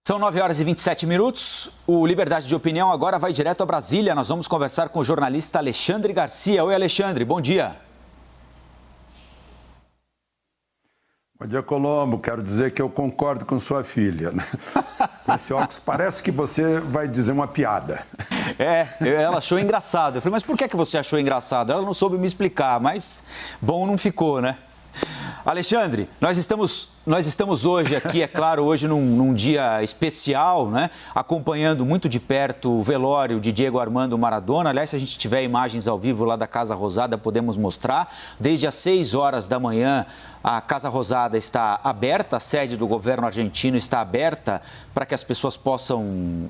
São 9h27. O Liberdade de Opinião agora vai direto a Brasília. Nós vamos conversar com o jornalista Alexandre Garcia. Oi, Alexandre, bom dia. Bom dia, Colombo. Quero dizer que eu concordo com sua filha, né? Com esse óculos, parece que você vai dizer uma piada. Ela achou engraçado. Eu falei, mas por que você achou engraçado? Ela não soube me explicar, mas bom não ficou, né? Alexandre, nós estamos hoje aqui, é claro, hoje num dia especial, né? Acompanhando muito de perto o velório de Diego Armando Maradona. Aliás, se a gente tiver imagens ao vivo lá da Casa Rosada, podemos mostrar. Desde as 6 horas da manhã, a Casa Rosada está aberta, a sede do governo argentino está aberta para que as pessoas possam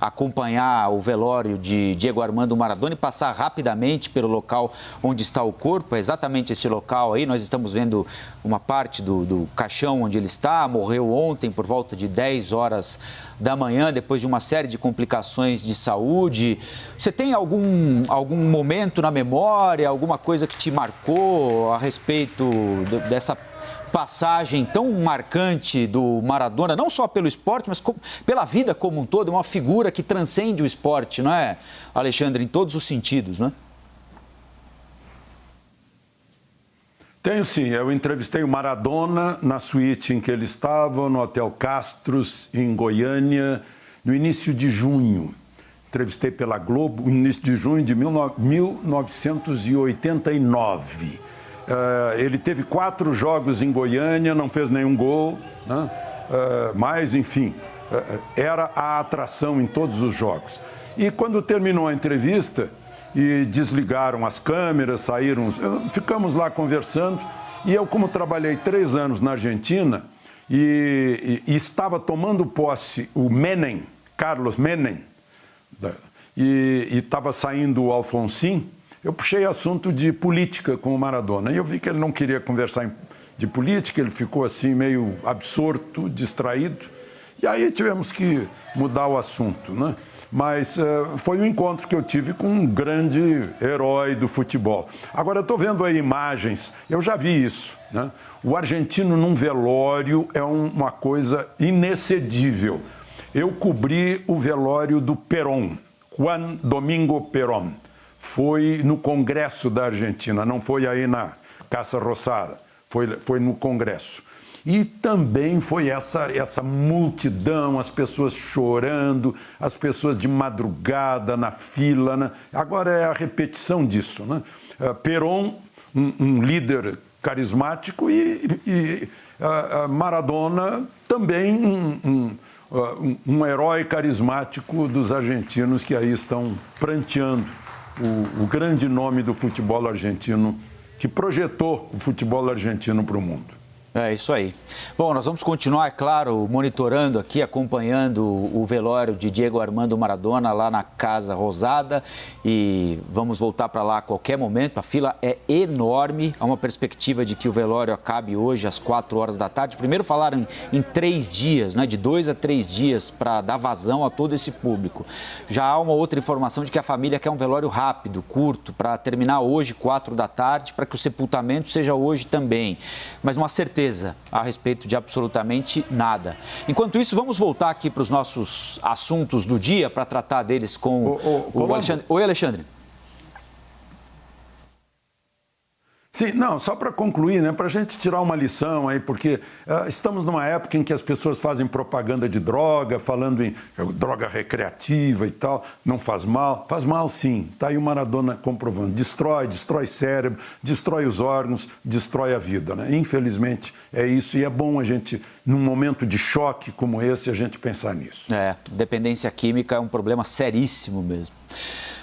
acompanhar o velório de Diego Armando Maradona e passar rapidamente pelo local onde está o corpo. É exatamente esse local aí, nós estamos vendo uma parte do caixão onde ele está. Morreu ontem por volta de 10 horas da manhã, depois de uma série de complicações de saúde. Você tem algum momento na memória, alguma coisa que te marcou a respeito dessa passagem tão marcante do Maradona, não só pelo esporte, mas pela vida como um todo? Uma figura que transcende o esporte, não é, Alexandre, em todos os sentidos, não é? Tenho sim, eu entrevistei o Maradona na suíte em que ele estava, no Hotel Castros, em Goiânia, no início de junho. Entrevistei pela Globo no início de junho de 1989. Ele teve 4 jogos em Goiânia, não fez nenhum gol, né? Mas, enfim, era a atração em todos os jogos. E quando terminou a entrevista e desligaram as câmeras, saíram, ficamos lá conversando, e eu, como trabalhei 3 anos na Argentina e estava tomando posse o Menem, Carlos Menem, e estava saindo o Alfonsín, eu puxei assunto de política com o Maradona. E eu vi que ele não queria conversar de política, ele ficou assim meio absorto, distraído. E aí tivemos que mudar o assunto, né? Mas foi um encontro que eu tive com um grande herói do futebol. Agora, eu estou vendo aí imagens, eu já vi isso, né? O argentino num velório é uma coisa inexcedível. Eu cobri o velório do Perón, Juan Domingo Perón. Foi no Congresso da Argentina, não foi aí na Casa Rosada, foi no Congresso. E também foi essa multidão, as pessoas chorando, as pessoas de madrugada na fila, né? Agora é a repetição disso, né? Perón, um líder carismático, e Maradona também um herói carismático dos argentinos que aí estão pranteando o grande nome do futebol argentino, que projetou o futebol argentino para o mundo. É isso aí. Bom, nós vamos continuar, é claro, monitorando aqui, acompanhando o velório de Diego Armando Maradona lá na Casa Rosada, e vamos voltar para lá a qualquer momento. A fila é enorme, há uma perspectiva de que o velório acabe hoje às 4 horas da tarde. Primeiro falaram em 3 dias, né, de 2 a 3 dias para dar vazão a todo esse público. Já há uma outra informação de que a família quer um velório rápido, curto, para terminar hoje, 4 da tarde, para que o sepultamento seja hoje também. Mas uma certeza a respeito de absolutamente nada. Enquanto isso, vamos voltar aqui para os nossos assuntos do dia, para tratar deles com o Alexandre. Oi, Alexandre. Sim, não, só para concluir, né, para a gente tirar uma lição aí, porque estamos numa época em que as pessoas fazem propaganda de droga, falando em droga recreativa e tal, não faz mal sim, está aí o Maradona comprovando, destrói cérebro, destrói os órgãos, destrói a vida, né? Infelizmente é isso, e é bom a gente, num momento de choque como esse, a gente pensar nisso. Dependência química é um problema seríssimo mesmo.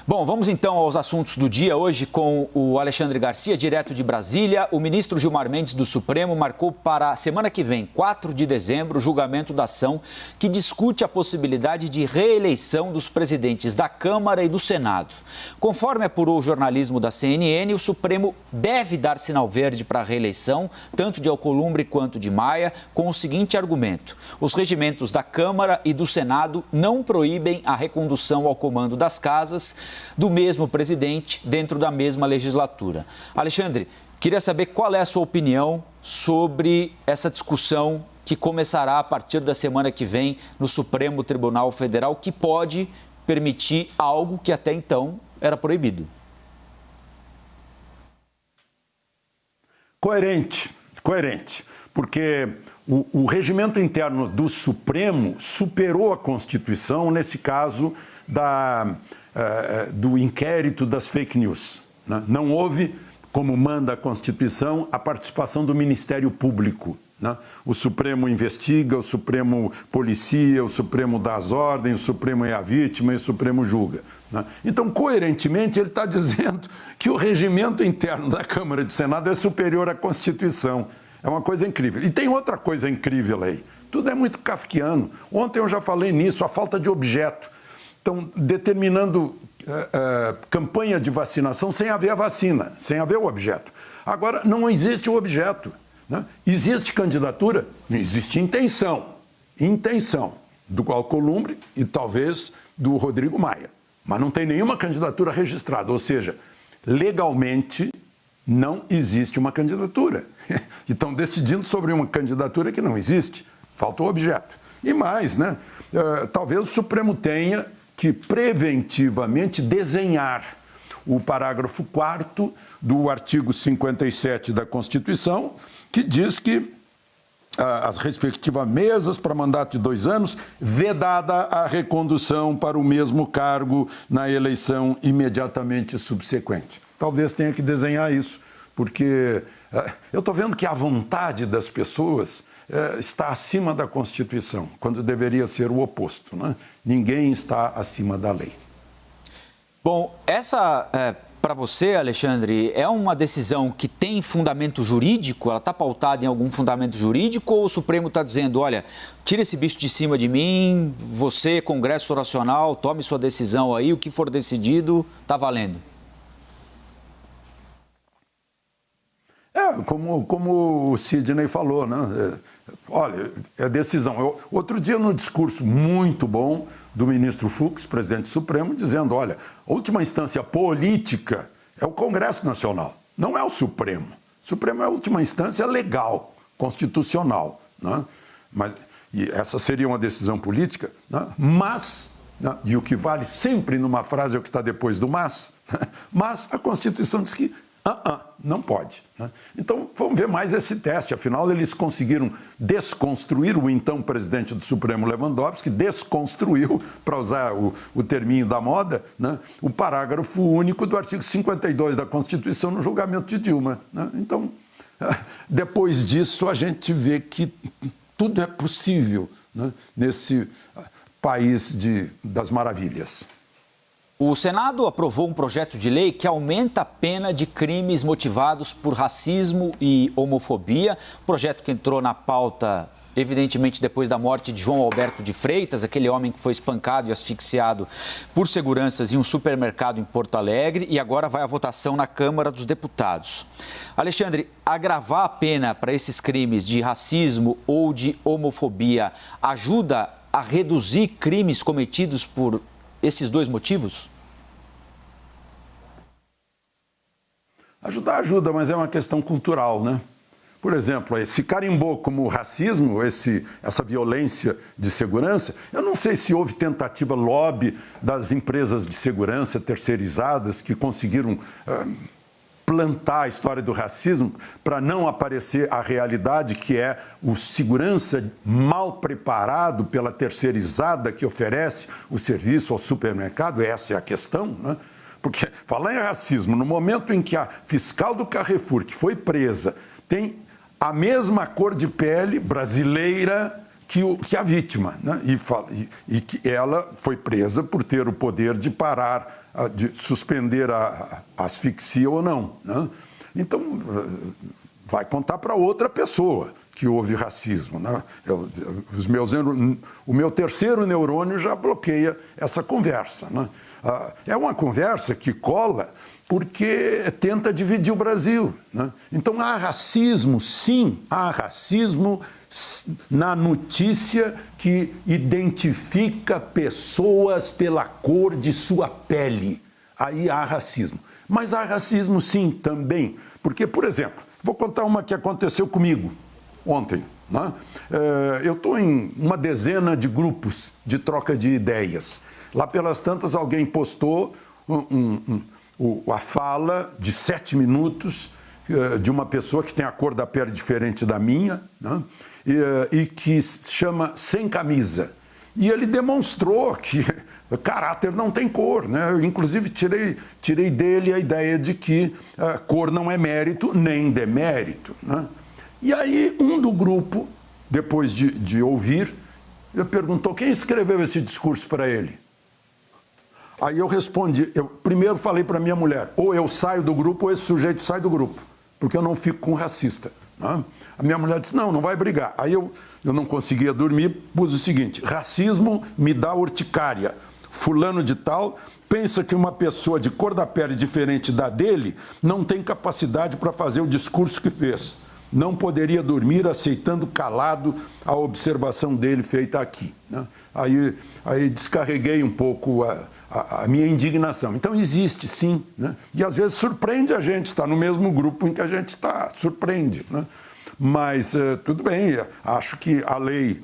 Bom, vamos então aos assuntos do dia. Hoje com o Alexandre Garcia, direto de Brasília. O ministro Gilmar Mendes do Supremo marcou para a semana que vem, 4 de dezembro, o julgamento da ação que discute a possibilidade de reeleição dos presidentes da Câmara e do Senado. Conforme apurou o jornalismo da CNN, o Supremo deve dar sinal verde para a reeleição, tanto de Alcolumbre quanto de Maia, com o seguinte argumento: os regimentos da Câmara e do Senado não proíbem a recondução ao comando das casas do mesmo presidente dentro da mesma legislatura. Alexandre, queria saber qual é a sua opinião sobre essa discussão que começará a partir da semana que vem no Supremo Tribunal Federal, que pode permitir algo que até então era proibido. Coerente, porque o regimento interno do Supremo superou a Constituição, nesse caso do inquérito das fake news, né? Não houve, como manda a Constituição, a participação do Ministério Público, né? O Supremo investiga, o Supremo policia, o Supremo dá as ordens, o Supremo é a vítima e o Supremo julga, né? Então, coerentemente, ele está dizendo que o regimento interno da Câmara e do Senado é superior à Constituição. É uma coisa incrível. E tem outra coisa incrível aí. Tudo é muito kafkiano. Ontem eu já falei nisso, a falta de objeto. Estão determinando campanha de vacinação sem haver a vacina, sem haver o objeto. Agora, não existe o objeto, né? Existe candidatura? Existe intenção do Alcolumbre e talvez do Rodrigo Maia. Mas não tem nenhuma candidatura registrada, ou seja, legalmente não existe uma candidatura. E estão decidindo sobre uma candidatura que não existe. Falta o objeto. E mais, né? Talvez o Supremo tenha que preventivamente desenhar o parágrafo 4º do artigo 57 da Constituição, que diz que as respectivas mesas para mandato de 2 anos, vedada a recondução para o mesmo cargo na eleição imediatamente subsequente. Talvez tenha que desenhar isso, porque eu estou vendo que a vontade das pessoas está acima da Constituição, quando deveria ser o oposto, né? Ninguém está acima da lei. Bom, essa, para você, Alexandre, é uma decisão que tem fundamento jurídico? Ela está pautada em algum fundamento jurídico ou o Supremo está dizendo, olha, tira esse bicho de cima de mim, você, Congresso Nacional, tome sua decisão aí, o que for decidido está valendo? Como o Sidney falou, né? Olha, é decisão. Outro dia, no discurso muito bom do ministro Fux, presidente do Supremo, dizendo, olha, a última instância política é o Congresso Nacional, não é o Supremo. O Supremo é a última instância legal, constitucional, né? E essa seria uma decisão política, né? Mas, né? E o que vale sempre numa frase é o que está depois do mas a Constituição diz que não pode, né? Então, vamos ver mais esse teste. Afinal, eles conseguiram desconstruir o então presidente do Supremo, Lewandowski, desconstruiu, para usar o terminho da moda, né, o parágrafo único do artigo 52 da Constituição no julgamento de Dilma, né? Então, depois disso, a gente vê que tudo é possível, né, nesse país das maravilhas. O Senado aprovou um projeto de lei que aumenta a pena de crimes motivados por racismo e homofobia. Projeto que entrou na pauta, evidentemente, depois da morte de João Alberto de Freitas, aquele homem que foi espancado e asfixiado por seguranças em um supermercado em Porto Alegre, e agora vai à votação na Câmara dos Deputados. Alexandre, agravar a pena para esses crimes de racismo ou de homofobia ajuda a reduzir crimes cometidos por esses dois motivos? Ajuda, mas é uma questão cultural, né? Por exemplo, se carimbou como racismo, essa violência de segurança, eu não sei se houve tentativa lobby das empresas de segurança terceirizadas que conseguiram plantar a história do racismo para não aparecer a realidade que é o segurança mal preparado pela terceirizada que oferece o serviço ao supermercado. Essa é a questão, né? Porque falar em racismo, no momento em que a fiscal do Carrefour, que foi presa, tem a mesma cor de pele brasileira que a vítima, né? E que ela foi presa por ter o poder de parar, de suspender a asfixia ou não, né? Então, vai contar para outra pessoa que houve racismo, né? O meu terceiro neurônio já bloqueia essa conversa, né? É uma conversa que cola porque tenta dividir o Brasil, né? Então, há racismo, sim, há racismo na notícia que identifica pessoas pela cor de sua pele. Aí há racismo. Mas há racismo, sim, também. Porque, por exemplo, vou contar uma que aconteceu comigo. ontem. Né? Eu estou em uma dezena de grupos de troca de ideias. Lá pelas tantas, alguém postou a fala de 7 minutos de uma pessoa que tem a cor da pele diferente da minha, né? E que se chama Sem Camisa. E ele demonstrou que caráter não tem cor, né? Eu, inclusive, tirei dele a ideia de que cor não é mérito nem demérito, né? E aí, um do grupo, depois de ouvir, perguntou quem escreveu esse discurso para ele. Aí eu respondi, eu primeiro falei para minha mulher, ou eu saio do grupo ou esse sujeito sai do grupo, porque eu não fico com racista. Né? A minha mulher disse, não vai brigar. Aí eu não conseguia dormir, pus o seguinte, racismo me dá urticária. Fulano de tal pensa que uma pessoa de cor da pele diferente da dele não tem capacidade para fazer o discurso que fez. Não poderia dormir aceitando calado a observação dele feita aqui. Né? Aí descarreguei um pouco a minha indignação. Então existe sim, né? E às vezes surpreende a gente, está no mesmo grupo em que a gente está, surpreende. Né? Mas tudo bem, acho que a lei,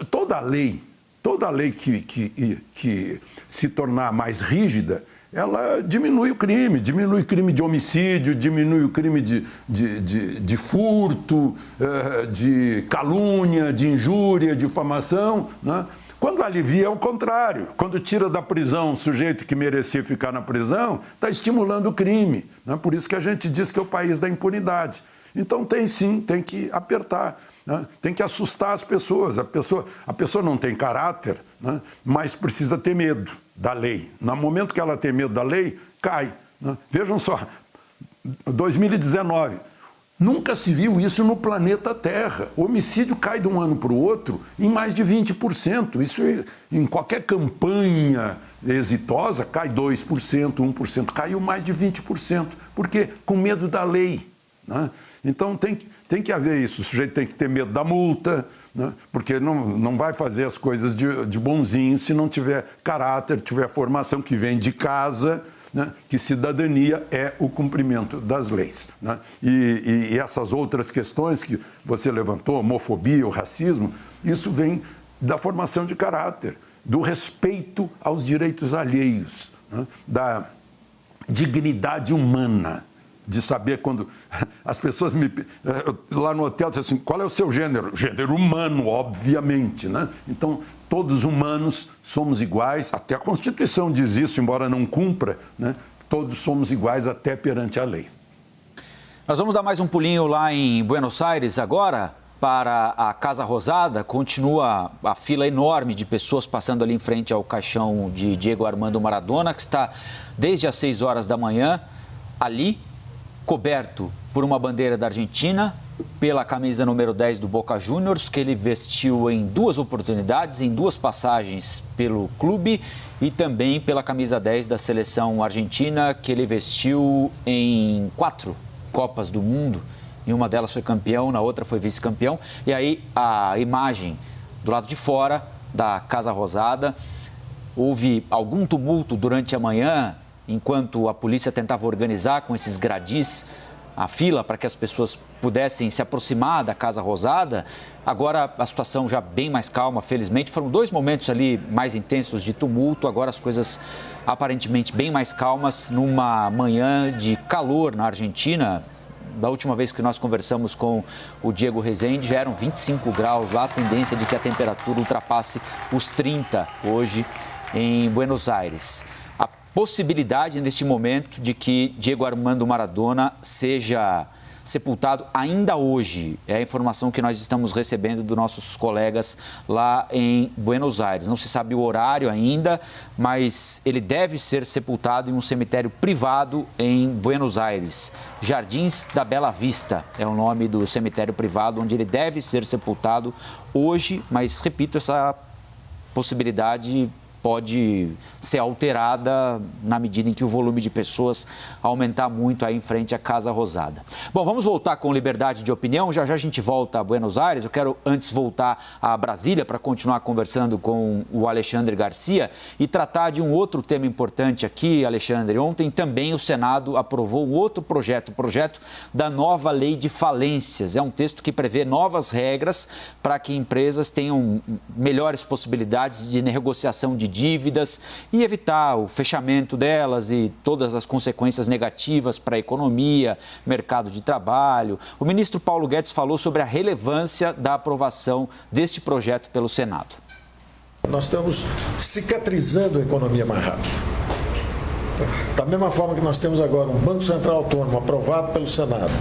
toda lei que se tornar mais rígida, ela diminui o crime de homicídio, diminui o crime de furto, de calúnia, de injúria, de difamação, né? Quando alivia é o contrário. Quando tira da prisão um sujeito que merecia ficar na prisão, está estimulando o crime, né? Por isso que a gente diz que é o país da impunidade. Então tem que apertar, né? Tem que assustar as pessoas. A pessoa não tem caráter, né? Mas precisa ter medo da lei. No momento que ela tem medo da lei, cai. Né? Vejam só, 2019, nunca se viu isso no planeta Terra. O homicídio cai de um ano para o outro em mais de 20%. Isso em qualquer campanha exitosa cai 2%, 1%, caiu mais de 20%. Por quê? Com medo da lei. Né? Então tem que haver isso, o sujeito tem que ter medo da multa, né? Porque não vai fazer as coisas de bonzinho se não tiver caráter, tiver formação que vem de casa, né? Que cidadania é o cumprimento das leis. Né? E essas outras questões que você levantou, homofobia, o racismo, isso vem da formação de caráter, do respeito aos direitos alheios, né? Da dignidade humana. De saber quando as pessoas lá no hotel dizem assim, qual é o seu gênero? Gênero humano, obviamente, né? Então, todos humanos somos iguais, até a Constituição diz isso, embora não cumpra, né? Todos somos iguais até perante a lei. Nós vamos dar mais um pulinho lá em Buenos Aires agora, para a Casa Rosada. Continua a fila enorme de pessoas passando ali em frente ao caixão de Diego Armando Maradona, que está desde as 6 horas da manhã ali, coberto por uma bandeira da Argentina, pela camisa número 10 do Boca Juniors, que ele vestiu em 2 oportunidades, em 2 passagens pelo clube, e também pela camisa 10 da seleção argentina, que ele vestiu em 4 Copas do Mundo. Em uma delas foi campeão, na outra foi vice-campeão. E aí a imagem do lado de fora da Casa Rosada. Houve algum tumulto durante a manhã, enquanto a polícia tentava organizar com esses gradis a fila para que as pessoas pudessem se aproximar da Casa Rosada. Agora a situação já bem mais calma, felizmente. Foram 2 momentos ali mais intensos de tumulto, agora as coisas aparentemente bem mais calmas, numa manhã de calor na Argentina. Da última vez que nós conversamos com o Diego Rezende, já eram 25 graus lá, a tendência de que a temperatura ultrapasse os 30 hoje em Buenos Aires. A possibilidade neste momento de que Diego Armando Maradona seja sepultado ainda hoje. É a informação que nós estamos recebendo dos nossos colegas lá em Buenos Aires. Não se sabe o horário ainda, mas ele deve ser sepultado em um cemitério privado em Buenos Aires. Jardins da Bela Vista é o nome do cemitério privado onde ele deve ser sepultado hoje, mas, repito, essa possibilidade pode ser alterada na medida em que o volume de pessoas aumentar muito aí em frente à Casa Rosada. Bom, vamos voltar com liberdade de opinião. Já já a gente volta a Buenos Aires. Eu quero antes voltar a Brasília para continuar conversando com o Alexandre Garcia e tratar de um outro tema importante aqui, Alexandre. Ontem também o Senado aprovou um outro projeto, o projeto da nova lei de falências. É um texto que prevê novas regras para que empresas tenham melhores possibilidades de negociação de dívidas e evitar o fechamento delas e todas as consequências negativas para a economia, mercado de trabalho. O ministro Paulo Guedes falou sobre a relevância da aprovação deste projeto pelo Senado. Nós estamos cicatrizando a economia mais rápido. Da mesma forma que nós temos agora um Banco Central Autônomo aprovado pelo Senado,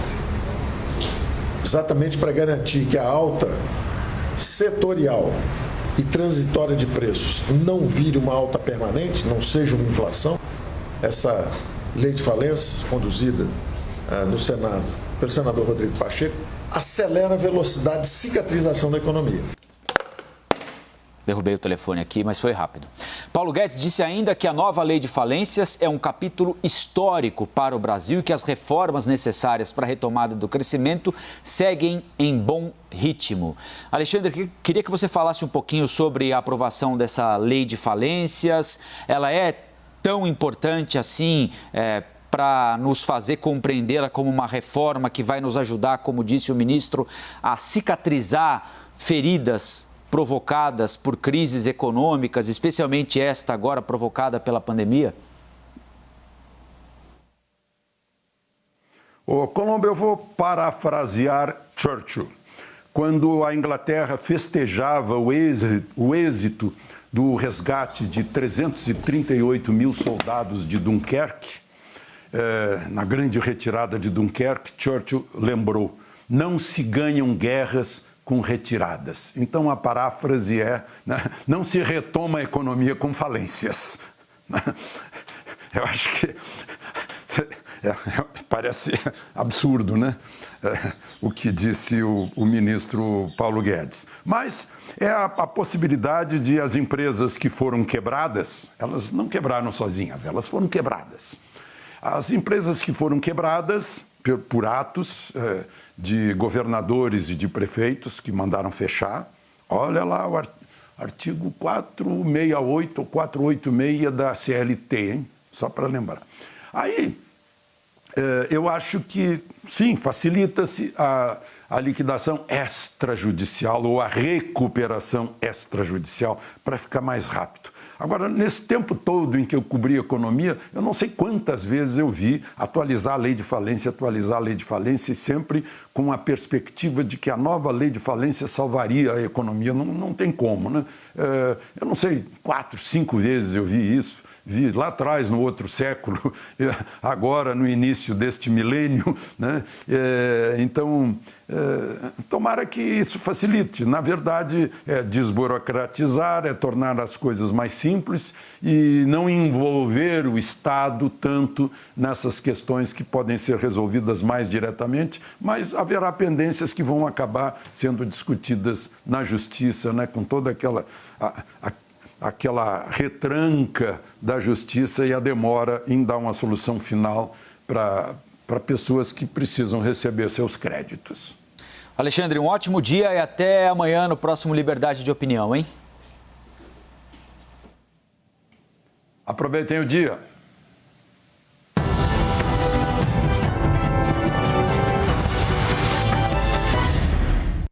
exatamente para garantir que a alta setorial e transitória de preços não vire uma alta permanente, não seja uma inflação. Essa lei de falências, conduzida no Senado pelo senador Rodrigo Pacheco, acelera a velocidade de cicatrização da economia. Derrubei o telefone aqui, mas foi rápido. Paulo Guedes disse ainda que a nova lei de falências é um capítulo histórico para o Brasil e que as reformas necessárias para a retomada do crescimento seguem em bom ritmo. Alexandre, queria que você falasse um pouquinho sobre a aprovação dessa lei de falências. Ela é tão importante assim para nos fazer compreendê-la como uma reforma que vai nos ajudar, como disse o ministro, a cicatrizar feridas provocadas por crises econômicas, especialmente esta agora provocada pela pandemia? Colombo, eu vou parafrasear Churchill. Quando a Inglaterra festejava o êxito do resgate de 338 mil soldados de Dunkerque, na grande retirada de Dunkerque, Churchill lembrou: não se ganham guerras com retiradas. Então, a paráfrase é, né, não se retoma a economia com falências. Eu acho que parece absurdo, né? O que disse o ministro Paulo Guedes. Mas é a possibilidade de as empresas que foram quebradas, elas não quebraram sozinhas, elas foram quebradas. As empresas que foram quebradas por atos de governadores e de prefeitos que mandaram fechar. Olha lá o artigo 468 ou 486 da CLT, hein? Só para lembrar. Aí, eu acho que, sim, facilita-se a liquidação extrajudicial ou a recuperação extrajudicial para ficar mais rápido. Agora, nesse tempo todo em que eu cobri a economia, eu não sei quantas vezes eu vi atualizar a lei de falência, e sempre com a perspectiva de que a nova lei de falência salvaria a economia. Não tem como, né? Eu não sei, 4, 5 vezes eu vi isso. Vi lá atrás, no outro século, agora no início deste milênio, né? Então, tomara que isso facilite. Na verdade, é desburocratizar, é tornar as coisas mais simples e não envolver o Estado tanto nessas questões que podem ser resolvidas mais diretamente, mas haverá pendências que vão acabar sendo discutidas na Justiça, né? Com toda aquela retranca da justiça e a demora em dar uma solução final para pessoas que precisam receber seus créditos. Alexandre, um ótimo dia e até amanhã no próximo Liberdade de Opinião, hein? Aproveitem o dia.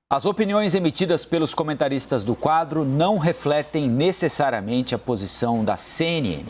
As opiniões emitidas pelos comentaristas do quadro não refletem necessariamente a posição da CNN.